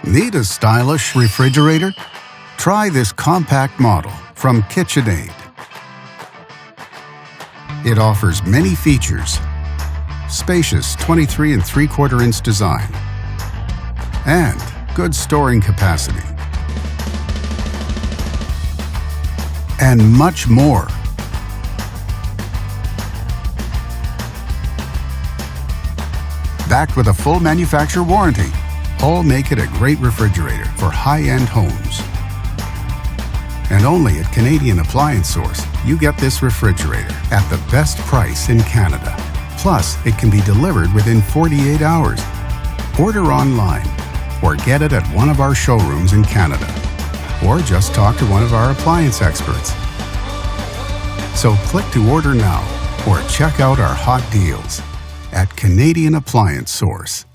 Need a stylish refrigerator? Try this compact model from KitchenAid. It offers many features: spacious 23 3/4-inch design and good storing capacity, and much more. Backed with a full manufacturer warranty, all make it a great refrigerator for high-end homes. And only at Canadian Appliance Source, you get this refrigerator at the best price in Canada. Plus, it can be delivered within 48 hours. Order online or get it at one of our showrooms in Canada. Or just talk to one of our appliance experts. So click to order now or check out our hot deals at Canadian Appliance Source.